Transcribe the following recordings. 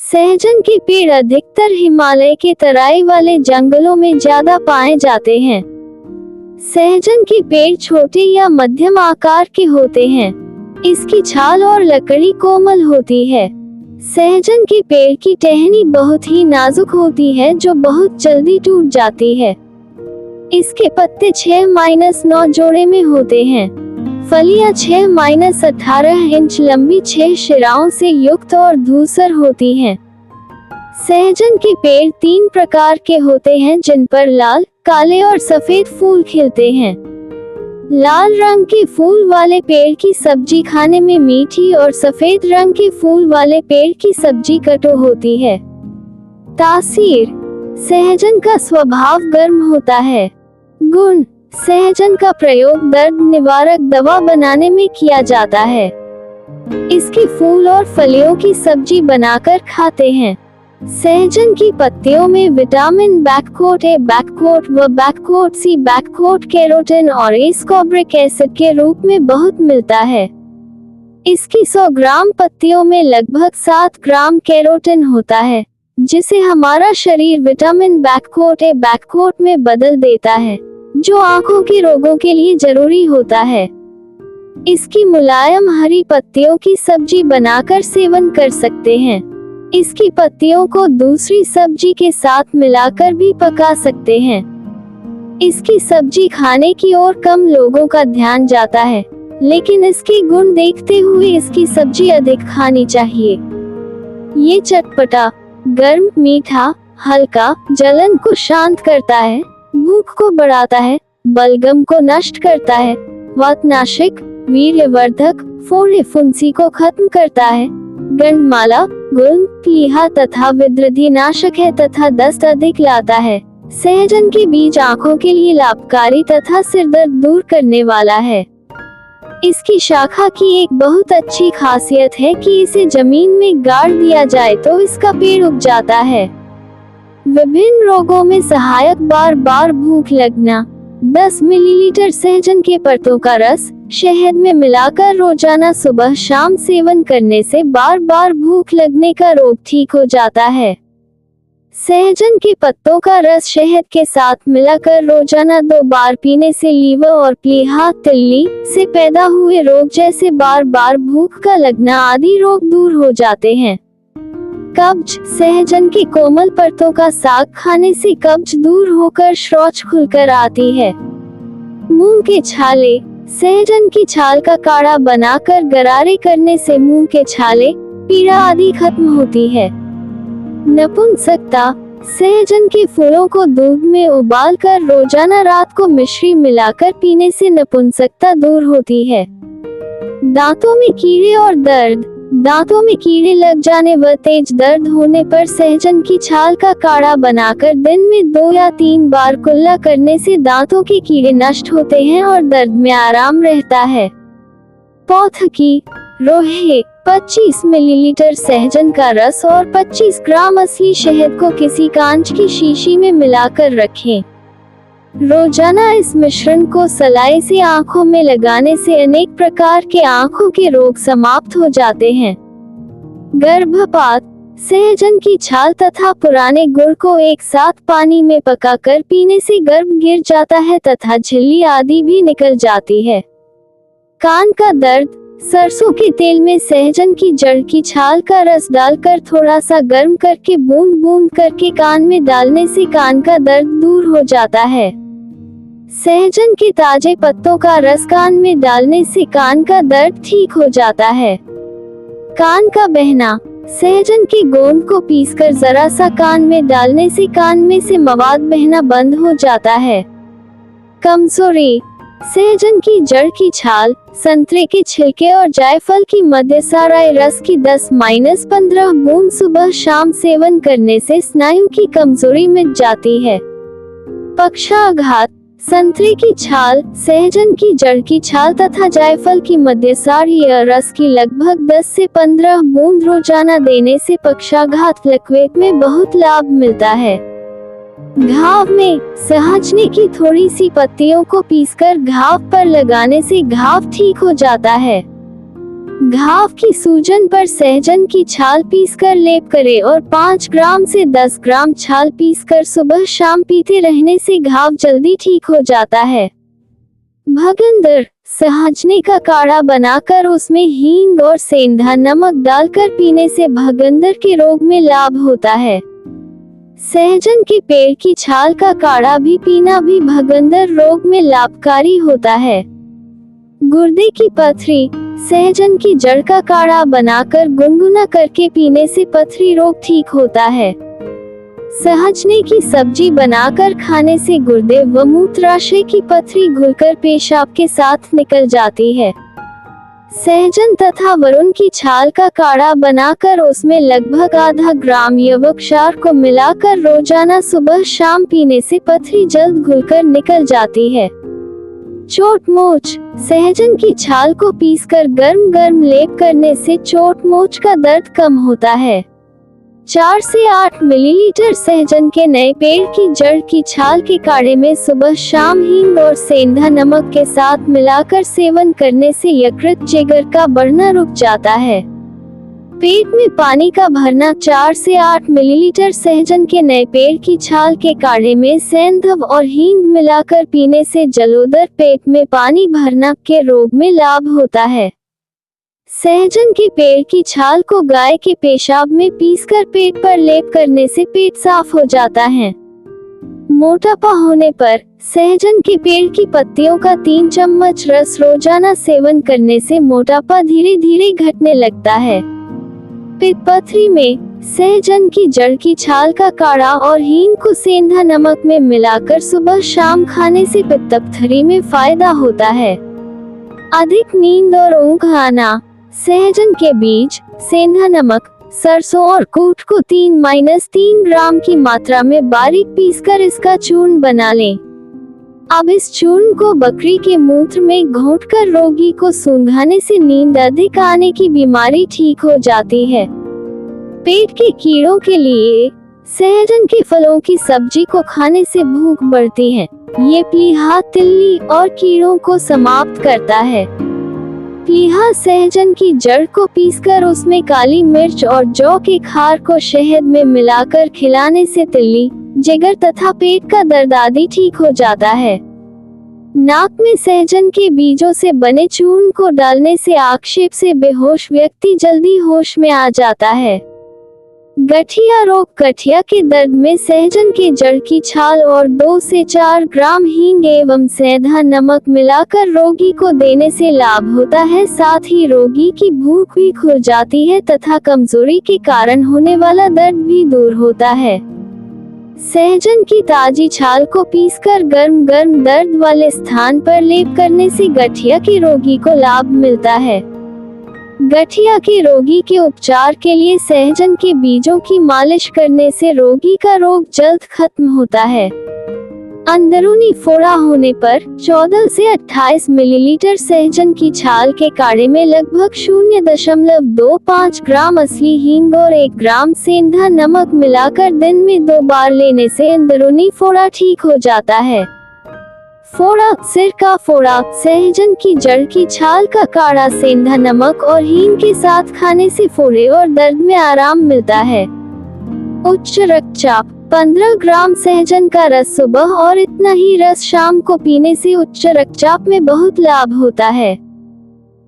सहजन के पेड़ अधिकतर हिमालय के तराई वाले जंगलों में ज्यादा पाए जाते हैं। सहजन के पेड़ छोटे या मध्यम आकार के होते हैं। इसकी छाल और लकड़ी कोमल होती है। सहजन के पेड़ की टहनी बहुत ही नाजुक होती है जो बहुत जल्दी टूट जाती है। इसके पत्ते 6-9 जोड़े में होते हैं। फलियां 6-18 इंच लंबी 6 शिराओं से युक्त और धूसर होती हैं। सहजन के पेड़ 3 प्रकार के होते हैं जिन पर लाल, काले और सफेद फूल खिलते हैं। लाल रंग के फूल वाले पेड़ की सब्जी खाने में मीठी और सफेद रंग के फूल वाले पेड़ की सब्जी कटु होती है। तासीर: सहजन का स्वभाव गर्म होता है। गुण: सहजन का प्रयोग दर्द निवारक दवा बनाने में किया जाता है। इसके फूल और फलियों की सब्जी बनाकर खाते हैं। सहजन की पत्तियों में विटामिन बैककोट ए, बैककोट व बैककोट सी, बैककोट कैरोटीन और एस्कॉर्बिक एसिड के रूप में बहुत मिलता है। इसकी 100 ग्राम पत्तियों में लगभग 7 ग्राम कैरोटीन होता है, जिसे हमारा शरीर विटामिन बैककोट ए, बैककोट में बदल देता है, जो आंखों के रोगों के लिए जरूरी होता है। इसकी मुलायम हरी पत्तियों की सब्जी बनाकर सेवन कर सकते हैं। इसकी पत्तियों को दूसरी सब्जी के साथ मिलाकर भी पका सकते हैं। इसकी सब्जी खाने की ओर कम लोगों का ध्यान जाता है, लेकिन इसके गुण देखते हुए इसकी सब्जी अधिक खानी चाहिए। ये चटपटा, गर्म, मीठा, हल्का, जलन को शांत करता है, भूख को बढ़ाता है, बलगम को नष्ट करता है, वातनाशक, वीर्यवर्धक, फोड़े फुंसी को खत्म करता है, गंडमाला, गुल्म, प्लीहा तथा विद्रधि नाशक है तथा दस्त अधिक लाता है। सहजन के बीज आंखों के लिए लाभकारी तथा सिरदर्द दूर करने वाला है। इसकी शाखा की एक बहुत अच्छी खासियत है कि इसे जमीन में गाड़ दिया जाए तो इसका पेड़ उग जाता है। विभिन्न रोगों में सहायक: बार बार भूख लगना। 10 मिलीलीटर सहजन के पत्तों का रस शहद में मिलाकर रोजाना सुबह शाम सेवन करने से बार बार भूख लगने का रोग ठीक हो जाता है। सहजन के पत्तों का रस शहद के साथ मिलाकर रोजाना 2 बार पीने से लीवर और प्लीहा, तिल्ली से पैदा हुए रोग जैसे बार बार भूख का लगना आदि रोग दूर हो जाते हैं। कब्ज: सहजन के कोमल पत्तों का साग खाने से कब्ज दूर होकर शौच खुलकर आती है। मुंह के छाले: सहजन की छाल का काढ़ा बनाकर गरारे करने से मुंह के छाले, पीड़ा आदि खत्म होती है। नपुंसकता: सहजन के फूलों को दूध में उबालकर रोजाना रात को मिश्री मिलाकर पीने से नपुंसकता दूर होती है। दांतों में कीड़े और दर्द: दांतों में कीड़े लग जाने व तेज दर्द होने पर सहजन की छाल का काढ़ा बनाकर दिन में 2 या 3 बार कुल्ला करने से दांतों के कीड़े नष्ट होते हैं और दर्द में आराम रहता है। पौधकी रोहे: 25 मिलीलीटर सहजन का रस और 25 ग्राम असली शहद को किसी कांच की शीशी में मिलाकर रखें। रोजाना इस मिश्रण को सलाई से आंखों में लगाने से अनेक प्रकार के आंखों के रोग समाप्त हो जाते हैं। गर्भपात: सहजन की छाल तथा पुराने गुड़ को एक साथ पानी में पकाकर पीने से गर्भ गिर जाता है तथा झिल्ली आदि भी निकल जाती है। कान का दर्द: सरसों के तेल में सहजन की जड़ की छाल का रस डालकर थोड़ा सा गर्म करके बूंद बूंद करके कान में डालने से कान का दर्द दूर हो जाता है। सहजन के ताजे पत्तों का रस कान में डालने से कान का दर्द ठीक हो जाता है। कान का बहना: सहजन की गोंद को पीसकर जरा सा कान में डालने से कान में से मवाद बहना बंद हो जाता है। कमजोरी: सहजन की जड़ की छाल, संतरे के छिलके और जायफल की मध्यसाराय रस की 10-15 बूंद सुबह शाम सेवन करने से स्नायु की कमजोरी मिट जाती है। पक्षाघात: संतरे की छाल, सहजन की जड़ की छाल तथा जायफल की मध्यसारीय रस की लगभग 10 से 15 बूंद रोजाना देने से पक्षाघात लकवे में बहुत लाभ मिलता है। घाव में सहजने की थोड़ी सी पत्तियों को पीसकर घाव पर लगाने से घाव ठीक हो जाता है। घाव की सूजन पर सहजन की छाल पीसकर लेप करें और 5 ग्राम से 10 ग्राम छाल पीसकर सुबह शाम पीते रहने से घाव जल्दी ठीक हो जाता है। भगंदर, सहजने का काढ़ा बनाकर उसमें हींग और सेंधा नमक डालकर पीने से भगंदर के रोग में लाभ होता है। सहजन के पेड़ की छाल का काढ़ा भी पीना भी भगंदर रोग में लाभकारी होता है। गुर्दे की पथरी, सहजन की जड़ का काढ़ा बनाकर गुनगुना करके पीने से पथरी रोग ठीक होता है। सहजने की सब्जी बनाकर खाने से गुर्दे व मूत्राशय की पथरी घुलकर पेशाब के साथ निकल जाती है। सहजन तथा वरुण की छाल का काढ़ा बनाकर उसमें लगभग आधा ग्राम यवक्षार को मिलाकर रोजाना सुबह शाम पीने से पथरी जल्द घुलकर निकल जाती है। चोट मोच, सहजन की छाल को पीसकर गर्म गर्म लेप करने से चोट मोच का दर्द कम होता है। 4 से 8 मिलीलीटर सहजन के नए पेड़ की जड़ की छाल के काढ़े में सुबह शाम हींग और सेंधा नमक के साथ मिलाकर सेवन करने से यकृत जिगर का बढ़ना रुक जाता है। पेट में पानी का भरना, 4 से 8 मिलीलीटर सहजन के नए पेड़ की छाल के काढ़े में सेंधव और हींग मिलाकर पीने से जलोदर, पेट में पानी भरना के रोग में लाभ होता है। सहजन के पेड़ की छाल को गाय के पेशाब में पीसकर पेट पर लेप करने से पेट साफ हो जाता है। मोटापा होने पर सहजन के पेड़ की पत्तियों का 3 चम्मच रस रोजाना सेवन करने से मोटापा धीरे धीरे घटने लगता है। पित्त पथरी में सहजन की जड़ की छाल का काढ़ा और हींग को सेंधा नमक में मिलाकर सुबह शाम खाने से पित्त पथरी में फायदा होता है। अधिक नींद और ऊंघ आना, सहजन के बीज, सेंधा नमक, सरसों और कूट को 3-3 ग्राम की मात्रा में बारीक पीसकर इसका चूर्ण बना लें। अब इस चूर्ण को बकरी के मूत्र में घोंटकर रोगी को सूंघाने से नींद अधिक आने की बीमारी ठीक हो जाती है। पेट के कीड़ों के लिए सहजन के फलों की सब्जी को खाने से भूख बढ़ती है। ये प्लीहा, तिल्ली और कीड़ों को समाप्त करता है। प्लीहा सहजन की जड़ को पीसकर उसमें काली मिर्च और जौ के खार को शहद में मिलाकर खिलाने से तिल्ली, जिगर तथा पेट का दर्द आदि ठीक हो जाता है। नाक में सहजन के बीजों से बने चूर्ण को डालने से आक्षेप से बेहोश व्यक्ति जल्दी होश में आ जाता है। गठिया रोग, गठिया के दर्द में सहजन के जड़ की छाल और 2 से 4 ग्राम हींग एवं सेंधा नमक मिलाकर रोगी को देने से लाभ होता है। साथ ही रोगी की भूख भी खुल जाती है तथा कमजोरी के कारण होने वाला दर्द भी दूर होता है। सहजन की ताजी छाल को पीसकर गर्म गर्म दर्द वाले स्थान पर लेप करने से गठिया के रोगी को लाभ मिलता है। गठिया के रोगी के उपचार के लिए सहजन के बीजों की मालिश करने से रोगी का रोग जल्द खत्म होता है। अंदरूनी फोड़ा होने पर 14 से 28 मिलीलीटर सहजन की छाल के काढ़े में लगभग 0.25 ग्राम असली हींग और 1 ग्राम सेंधा नमक मिलाकर दिन में 2 बार लेने से अंदरूनी फोड़ा ठीक हो जाता है। फोड़ा, सिर का फोड़ा, सहजन की जड़ की छाल का काढ़ा सेंधा नमक और हींग के साथ खाने से फोड़े और दर्द में आराम मिलता है। उच्च रक्तचाप, 15 ग्राम सहजन का रस सुबह और इतना ही रस शाम को पीने से उच्च रक्तचाप में बहुत लाभ होता है।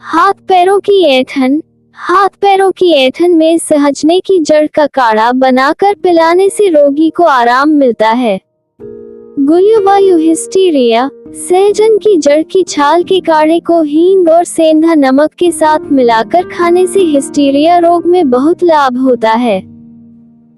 हाथ पैरों की ऐंठन, हाथ पैरों की ऐंठन में सहजने की जड़ का काढ़ा बनाकर पिलाने से रोगी को आराम मिलता है। गुल्यवायु, हिस्टीरिया, सहजन की जड़ की छाल के काढ़े को हींग और सेंधा नमक के साथ मिलाकर खाने से हिस्टीरिया रोग में बहुत लाभ होता है।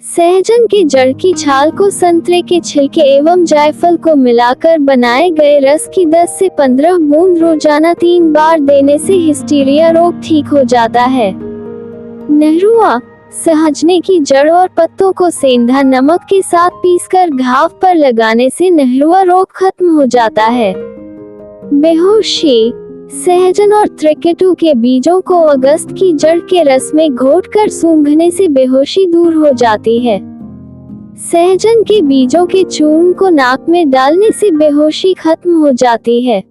सहजन की जड़ की छाल को संतरे के छिलके एवं जायफल को मिलाकर बनाए गए रस की 10 से 15 बूंद रोजाना 3 बार देने से हिस्टीरिया रोग ठीक हो जाता है। नहरुआ, सहजने की जड़ और पत्तों को सेंधा नमक के साथ पीसकर घाव पर लगाने से नहरुआ रोग खत्म हो जाता है। बेहोशी, सहजन और त्रिकेटू के बीजों को अगस्त की जड़ के रस में घोटकर सूंघने से बेहोशी दूर हो जाती है। सहजन के बीजों के चूर्ण को नाक में डालने से बेहोशी खत्म हो जाती है।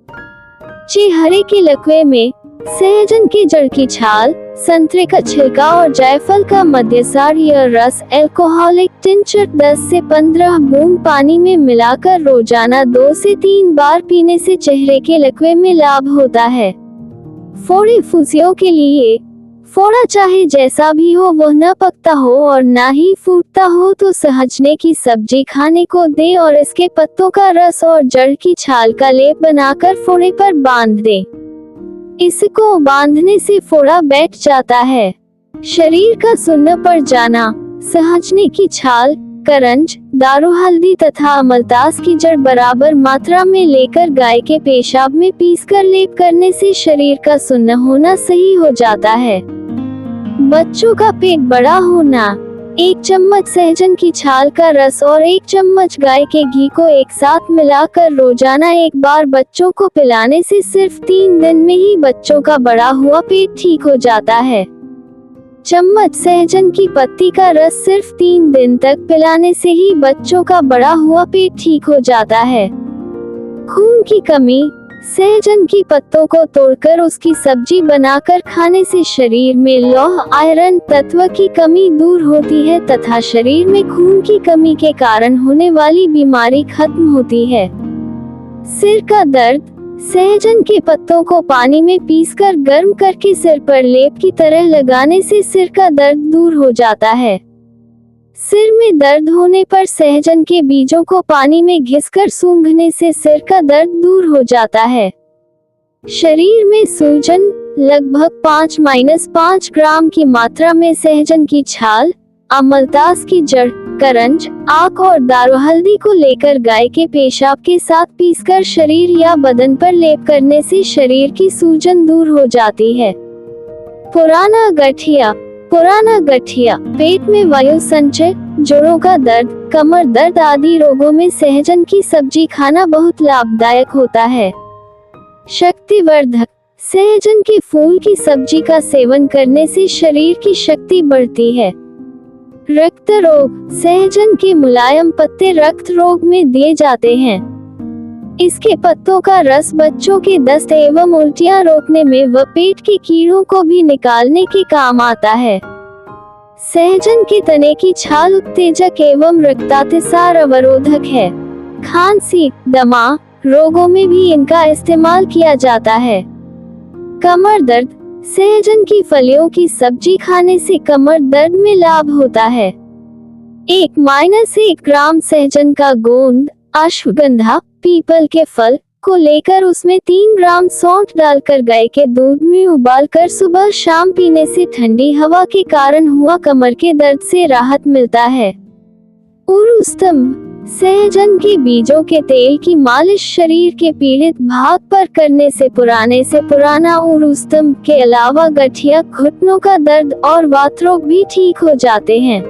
चेहरे के लकवे में सहजन के जड़ की छाल, संतरे का छिलका और जायफल का मद्यसार या रस एल्कोहलिक टिंचर 10 से 15 बूंद पानी में मिलाकर रोजाना 2 से 3 बार पीने से चेहरे के लकवे में लाभ होता है। फोड़े फुंसियों के लिए, फोड़ा चाहे जैसा भी हो वह न पकता हो और ना ही फूटता हो तो सहजने की सब्जी खाने को दे और इसके पत्तों का रस और जड़ की छाल का लेप बनाकर फोड़े पर बांध दे। इसको बांधने से फोड़ा बैठ जाता है। शरीर का सुन्न पड़ जाना, सहजने की छाल, करंज, दारू हल्दी तथा अमलतास की जड़ बराबर मात्रा में लेकर गाय के पेशाब में पीसकर लेप करने से शरीर का सुन्न होना सही हो जाता है। बच्चों का पेट बड़ा होना, 1 चम्मच सहजन की छाल का रस और 1 चम्मच गाय के घी को एक साथ मिलाकर रोजाना 1 बार बच्चों को पिलाने से सिर्फ 3 दिन में ही बच्चों का बड़ा हुआ पेट ठीक हो जाता है। चम्मच सहजन की पत्ती का रस सिर्फ 3 दिन तक पिलाने से ही बच्चों का बड़ा हुआ पेट ठीक हो जाता है। खून की कमी, सहजन की पत्तों को तोड़कर उसकी सब्जी बनाकर खाने से शरीर में लौह आयरन तत्व की कमी दूर होती है तथा शरीर में खून की कमी के कारण होने वाली बीमारी खत्म होती है। सिर का दर्द, सहजन के पत्तों को पानी में पीसकर गर्म करके सिर पर लेप की तरह लगाने से सिर का दर्द दूर हो जाता है। सिर में दर्द होने पर सहजन के बीजों को पानी में घिसकर सूंघने से सिर का दर्द दूर हो जाता है। शरीर में सूजन, लगभग 5-5 ग्राम की मात्रा में सहजन की छाल, अमलतास की जड़, करंज, आक और दारू हल्दी को लेकर गाय के पेशाब के साथ पीसकर शरीर या बदन पर लेप करने से शरीर की सूजन दूर हो जाती है। पुराना गठिया, पेट में वायु संचय, जोड़ों का दर्द, कमर दर्द आदि रोगों में सहजन की सब्जी खाना बहुत लाभदायक होता है। शक्तिवर्धक, सहजन के फूल की सब्जी का सेवन करने से शरीर की शक्ति बढ़ती है। रक्त रोग, सहजन के मुलायम पत्ते रक्त रोग में दिए जाते हैं। इसके पत्तों का रस बच्चों के दस्त एवं उल्टियां रोकने में व पेट के कीड़ों को भी निकालने के काम आता है। सहजन के तने की छाल उत्तेजक एवं रक्तातिसार अवरोधक है। खांसी, दमा रोगों में भी इनका इस्तेमाल किया जाता है। कमर दर्द, सहजन की फलियों की सब्जी खाने से कमर दर्द में लाभ होता है। 1-1 ग्राम सहजन का गोंद, अश्वगंधा, पीपल के फल को लेकर उसमें 3 ग्राम सौंठ डालकर गाय के दूध में उबालकर सुबह शाम पीने से ठंडी हवा के कारण हुआ कमर के दर्द से राहत मिलता है। उरुस्तम, सहजन के बीजों के तेल की मालिश शरीर के पीड़ित भाग पर करने से पुराना उरुस्तम के अलावा गठिया, घुटनों का दर्द और वात रोग भी ठीक हो जाते हैं।